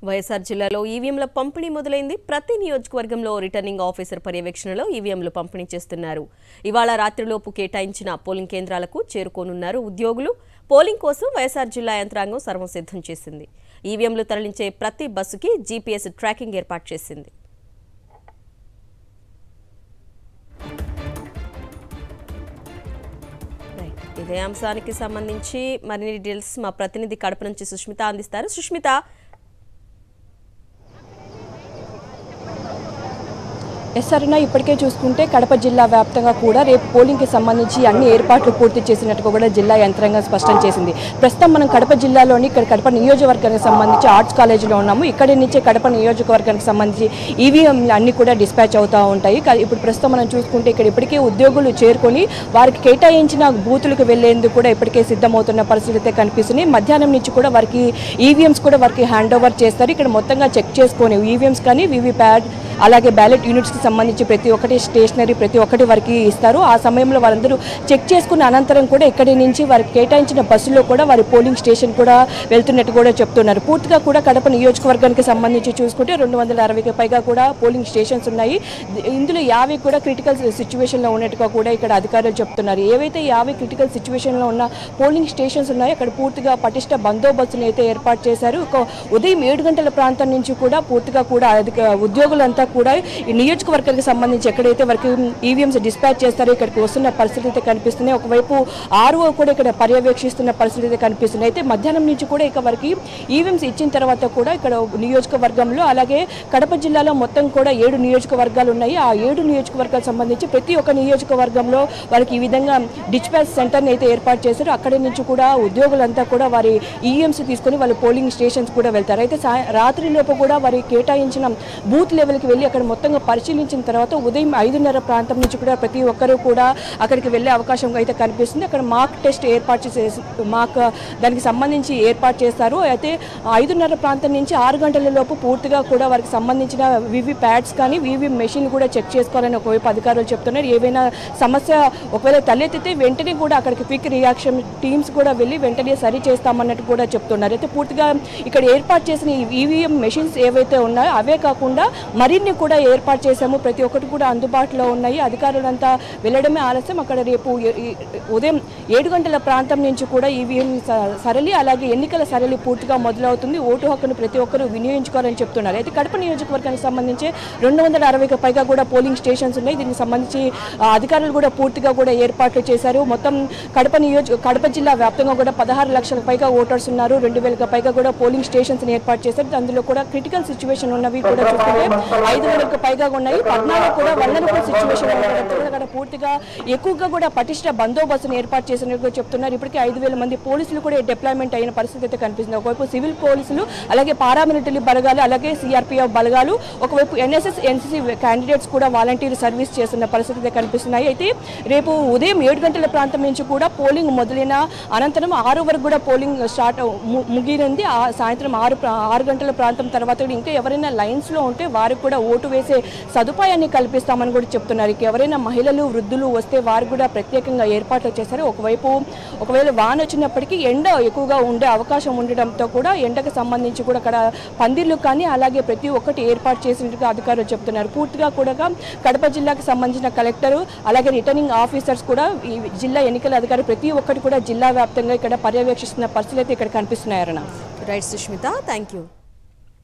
వైఎస్ఆర్ జిల్లాలో ఈవీఎంల పంపిణీ మొదలైంది. ప్రతి నియోజకవర్గంలో రిటర్నింగ్ ఆఫీసర్ పర్యవేక్షణలో ఈవీఎంలు పంపిణీ చేస్తున్నారు. ఇవాళ రాత్రిలోపు కేటాయించిన పోలింగ్ కేంద్రాలకు చేరుకోనున్నారు ఉద్యోగులు. పోలింగ్ కోసం వైఎస్ఆర్ జిల్లా యంత్రాంగం సర్వం సిద్ధం చేసింది. ఈవీఎంలు తరలించే ప్రతి బస్సుకి జీపీఎస్ ట్రాకింగ్ ఏర్పాటు చేసింది. ఇదే అంశానికి సంబంధించి మరిన్ని డీటెయిల్స్ మా ప్రతినిధి కడప నుంచి సుష్మిత అందిస్తారు. సుష్మిత, ఎస్ఆర్ఎన్ ఇప్పటికే చూసుకుంటే కడప జిల్లా వ్యాప్తంగా కూడా రేపు పోలింగ్కి సంబంధించి అన్ని ఏర్పాట్లు పూర్తి చేసినట్టుగా కూడా జిల్లా యంత్రాంగం స్పష్టం చేసింది. ప్రస్తుతం మనం కడప జిల్లాలోని కడప నియోజకవర్గానికి సంబంధించి ఆర్ట్స్ కాలేజీలో ఉన్నాము. ఇక్కడి నుంచే కడప నియోజకవర్గానికి సంబంధించి ఈవీఎంలు అన్ని కూడా డిస్పాచ్ అవుతూ ఉంటాయి. ఇప్పుడు ప్రస్తుతం మనం చూసుకుంటే ఇక్కడ ఇప్పటికే ఉద్యోగులు చేరుకొని వారికి కేటాయించిన బూతులకు వెళ్లేందుకు కూడా ఇప్పటికే సిద్ధమవుతున్న పరిస్థితి అయితే కనిపిస్తుంది. మధ్యాహ్నం నుంచి కూడా వారికి ఈవీఎంస్ కూడా వారికి హ్యాండ్ ఓవర్ చేస్తారు. ఇక్కడ మొత్తంగా చెక్ చేసుకొని ఈవీఎంస్ కానీ వీవీప్యాట్ అలాగే బ్యాలెట్ యూనిట్స్కి సంబంధించి ప్రతి ఒక్కటి స్టేషనరీ ప్రతి ఒక్కటి వారికి ఇస్తారు. ఆ సమయంలో వారందరూ చెక్ చేసుకున్న అనంతరం కూడా ఇక్కడి నుంచి వారికి కేటాయించిన బస్సులో కూడా వారి పోలింగ్ స్టేషన్ కూడా వెళ్తున్నట్టు కూడా చెప్తున్నారు. పూర్తిగా కూడా కడప నియోజకవర్గానికి సంబంధించి చూసుకుంటే 260కి పైగా కూడా పోలింగ్ స్టేషన్స్ ఉన్నాయి. ఇందులో 50 కూడా క్రిటికల్ సిచ్యువేషన్లో ఉన్నట్టుగా కూడా ఇక్కడ అధికారులు చెప్తున్నారు. ఏవైతే 50 క్రిటికల్ సిచ్యువేషన్లో ఉన్న పోలింగ్ స్టేషన్స్ ఉన్నాయో అక్కడ పూర్తిగా పటిష్ట బందోబస్తును అయితే ఏర్పాటు చేశారు. ఉదయం 7 గంటల ప్రాంతం నుంచి కూడా పూర్తిగా కూడా ఉద్యోగులంతా కూడా ఈ నియోజకవర్గానికి సంబంధించి ఎక్కడైతే వరకు ఈవీఎంస్ డిస్పాచ్ చేస్తారో ఇక్కడికి వస్తున్న పరిస్థితి అయితే కనిపిస్తుంది. ఒకవైపు ఆర్ఓ కూడా ఇక్కడ పర్యవేక్షిస్తున్న పరిస్థితి అయితే కనిపిస్తుంది. అయితే మధ్యాహ్నం నుంచి కూడా ఇక వరకు ఈవీఎంస్ ఇచ్చిన తర్వాత కూడా ఇక్కడ నియోజకవర్గంలో అలాగే కడప జిల్లాలో మొత్తం కూడా 7 నియోజకవర్గాలు ఉన్నాయి. ఆ 7 నియోజకవర్గాలకు సంబంధించి ప్రతి ఒక్క నియోజకవర్గంలో వారికి ఈ విధంగా డిస్పాచ్ సెంటర్ని అయితే ఏర్పాటు చేశారు. అక్కడి నుంచి కూడా ఉద్యోగులంతా కూడా వారి ఈవీఎంస్ తీసుకొని వాళ్ళు పోలింగ్ స్టేషన్స్ కూడా వెళ్తారు. అయితే రాత్రిలోపు కూడా వారి కేటాయించిన బూత్ లెవెల్కి వెళ్ళి అక్కడ మొత్తంగా పరిశీలించిన తర్వాత ఉదయం 5:30 ప్రాంతం నుంచి కూడా ప్రతి ఒక్కరూ కూడా అక్కడికి వెళ్ళే అవకాశం అయితే కనిపిస్తుంది. అక్కడ మాక్ టెస్ట్ ఏర్పాటు చేసే దానికి సంబంధించి ఏర్పాటు చేస్తారు. అయితే 5:30 ప్రాంతం నుంచి 6 గంటల లోపు పూర్తిగా కూడా వారికి సంబంధించిన వివి ప్యాడ్స్ కానీ వివి మెషిన్ కూడా చెక్ చేసుకోవాలని ఒకవైపు అధికారులు చెప్తున్నారు. ఏవైనా సమస్య ఒకవేళ తలెత్తితే వెంటనే కూడా అక్కడికి క్విక్ రియాక్షన్ టీమ్స్ కూడా వెళ్ళి వెంటనే సరి చేస్తామన్నట్టు కూడా చెప్తున్నారు. అయితే పూర్తిగా ఇక్కడ ఏర్పాటు చేసిన ఈవీఎం మెషిన్స్ ఏవైతే ఉన్నాయో అవే కాకుండా మరిన్ని కూడా ఏర్పాటు చేశాము. ప్రతి ఒక్కటి కూడా అందుబాటులో ఉన్నాయి. అధికారులంతా వెళ్ళడమే ఆలస్యం. అక్కడ రేపు ఉదయం 7 గంటల ప్రాంతం నుంచి కూడా ఈవీఎం సరళి అలాగే ఎన్నికల సరళి పూర్తిగా మొదలవుతుంది. ఓటు హక్కును ప్రతి ఒక్కరూ వినియోగించుకోవాలని చెప్తున్నారు. అయితే కడప నియోజకవర్గానికి సంబంధించి 260కి పైగా కూడా పోలింగ్ స్టేషన్స్ ఉన్నాయి. దీనికి సంబంధించి అధికారులు కూడా పూర్తిగా కూడా ఏర్పాట్లు చేశారు. మొత్తం కడప జిల్లా వ్యాప్తంగా కూడా 16 లక్షలకు పైగా ఓటర్స్ ఉన్నారు. 2000కి పైగా కూడా పోలింగ్ స్టేషన్స్ ఏర్పాటు చేశారు. అందులో కూడా క్రిటికల్ సిచ్యువేషన్ ఉన్నవి కూడా చూస్తుంటే 500కి పైగా ఉన్నాయి. 14 కూడా వల్నరబుల్ సిచ్యువేషన్ అక్కడ పూర్తిగా ఎక్కువగా కూడా పటిష్ట బందోబస్తును ఏర్పాటు చేసినట్టు చెప్తున్నారు. ఇప్పటికే 5,000 మంది పోలీసులు కూడా డిప్లాయ్మెంట్ అయిన పరిస్థితి అయితే కనిపిస్తుంది. ఒకవైపు సివిల్ పోలీసులు అలాగే పారామిలిటరీ బలగాలు అలాగే సిఆర్పీఎఫ్ బలగాలు ఒకవైపు ఎన్ఎస్ఎస్ ఎన్సీసీ క్యాండిడేట్స్ కూడా వాలంటీర్ సర్వీస్ చేస్తున్న పరిస్థితి అయితే కనిపిస్తున్నాయి. అయితే రేపు ఉదయం 7 గంటల ప్రాంతం నుంచి కూడా పోలింగ్ మొదలైన అనంతరం 6 వరకు కూడా పోలింగ్ ముగిరింది. సాయంత్రం 6 గంటల ప్రాంతం తర్వాత ఇంకా ఎవరైనా లైన్స్లో ఉంటే వారికి కూడా ఓటు వేసే సదుపాయాన్ని కల్పిస్తామని కూడా చెప్తున్నారు. ఎవరైనా మహిళలు వృద్ధులు వస్తే వారు కూడా ప్రత్యేకంగా ఏర్పాట్లు చేశారు. ఒకవేళ వాన వచ్చినప్పటికీ ఎండ ఎక్కువగా ఉండే అవకాశం ఉండడంతో కూడా ఎండకు సంబంధించి కూడా అక్కడ పందిర్లు కానీ అలాగే ప్రతి ఒక్కటి ఏర్పాటు చేసినట్టుగా అధికారులు చెప్తున్నారు. పూర్తిగా కూడా కడప జిల్లాకు సంబంధించిన కలెక్టరు అలాగే రిటర్నింగ్ ఆఫీసర్స్ కూడా ఈ జిల్లా ఎన్నికల అధికారి ప్రతి ఒక్కటి కూడా జిల్లా వ్యాప్తంగా ఇక్కడ పర్యవేక్షిస్తున్న పరిస్థితులు అయితే ఇక్కడ కనిపిస్తున్నాయన్న. Right Sushmita, thank you.